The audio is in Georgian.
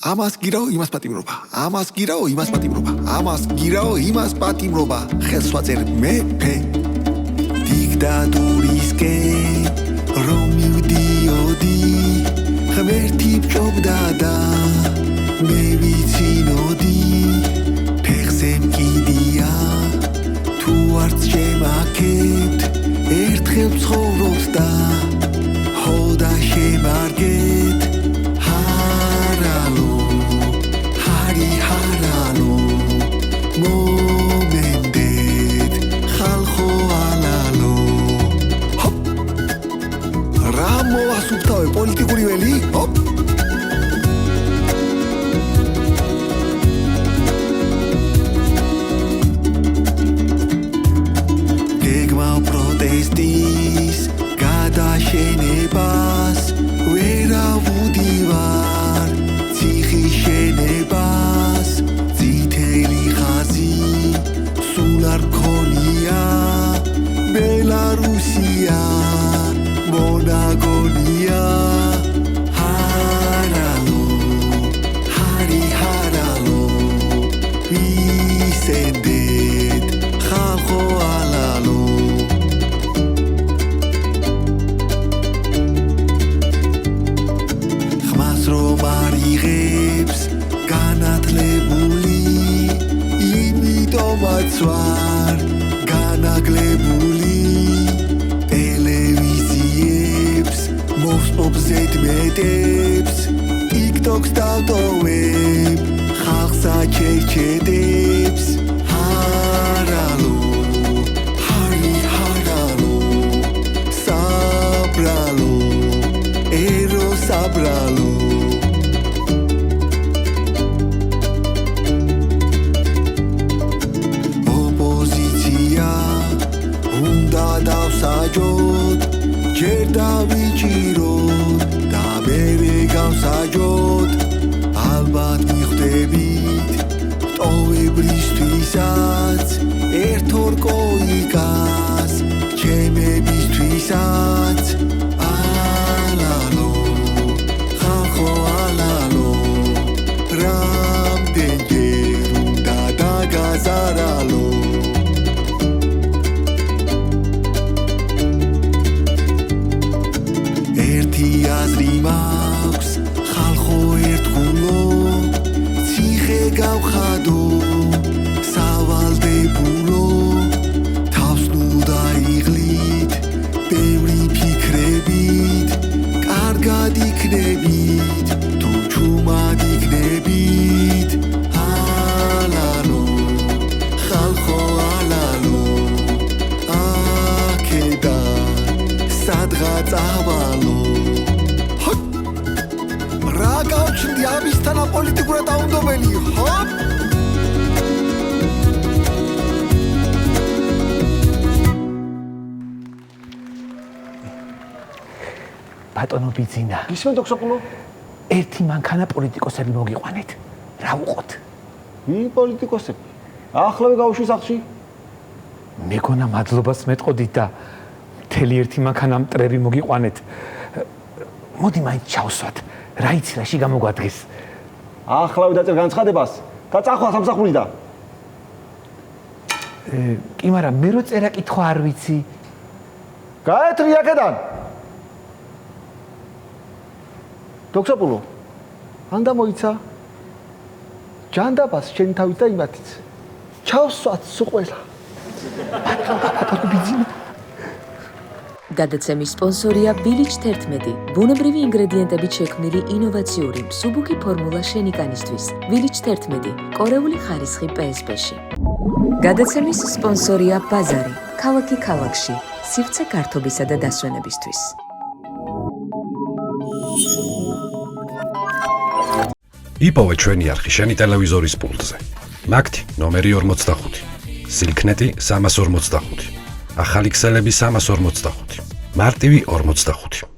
ამას გირაო იმას პატიმრობა, ამას გირაო იმას პატიმრობა, ამას გირაო იმას პატიმრობა, ხელს ვაწერ მეფე დიქტატურისკენ რომ მივდიოდი ღმერთი ბჭობდა და მე ვიცინოდი ფეხზე მკიდია თუ არც შემაქებთ ერთხელ ცხოვრობთ და ჰოდა შემარგეთ ჰარალო ჰარი ჰარალო მომენდეთ ხალხო ალალო ჰოპ რა მოვასუფთავე პოლიტიკური ველი ჰოპ protestis გადაშენებას ვერავუდივარ ციხის შენებას წითელი ხაზი სულ არ მქონია ბელარუსია მონაგონია ჰარალო ჰარი ჰარალო ვისენდეთ ხალხო ალალო რომ არიღებს განათლებული იმიტომაც ვარ განაგლებული ტელევიზიებს მოვსპობ ზედმეტებს ტიკტოკს დავტოვებ ხალხს აჩერჩედებს ჰარალო ჰარი ჰარალო საბრალო ერო საბრალო დავსაჯოთ ჯერ დავიჭიროთ და მერე გავსაჯოთ ალბათ მიხვდებით ტოვებრისთვისაც ერთ ორ კოიკას ჩემებისთვისაც ალალო ხალხო ალალო რამდენჯერ უნდა დაგაზარალო აზრი მაქვს ხალხო ერთგულო ციხე გავხადო სავალდებულო თავს ნუ დაიღლით ბევრი ფიქრებით კარგად იქნებით თუ ჩუმად იქნებით ალალო ხალხო ალალო აქედან სადღაც ავალო რა გავჩნდი ამისთანა პოლიტიკურად დაუნდობელი, ჰოპ! ბატონო ბიძინა. ისმენ დოქსოპულო? ერთი მანქანა პოლიტიკოსები მოგიყვანეთ. რა უყოთ? ვინ პოლიტიკოსები? ახლავე გავუშვი სახლში? მეგონა მადლობას მეტყოდით და მთელი ერთი მანქანა მტრები მოგიყვანეთ. მოდი მაინც ჩავსვათ. რა იცი რაში გამოგვადგეს? ახლავე დაწერ განცხადებას და წახვალ სამსახურიდან. კი, მაგრამ მე რო წერა კითხვა არ ვიცი. გაეთრი აქედან. დოქსოპულო, ანდა მოიცა. ჯანდაბას შენ თავით და იმათიც. ჩავსვათ სულ ყველა. ბატონო ბიძინა. გადაცემის სპონსორია ბილიჩ 11, ბუნებრივი ინგრედიენტებით შექმნილი ინოვაციური მსუბუქი ფორმულა შენიკანისთვის. ბილიჩ 11, კორეული ხარისხი PSP-ში. გადაცემის სპონსორია ბაზარი, ქალაქი ქალაქში, სივრცე გართობისა და დასვენებისთვის. იპოვე ჩვენი არხი შენი ტელევიზორის პულტზე. მაგთი ნომერი 45, სილქნეტი 345, ახალი ქსელები 345, მარტივი 45.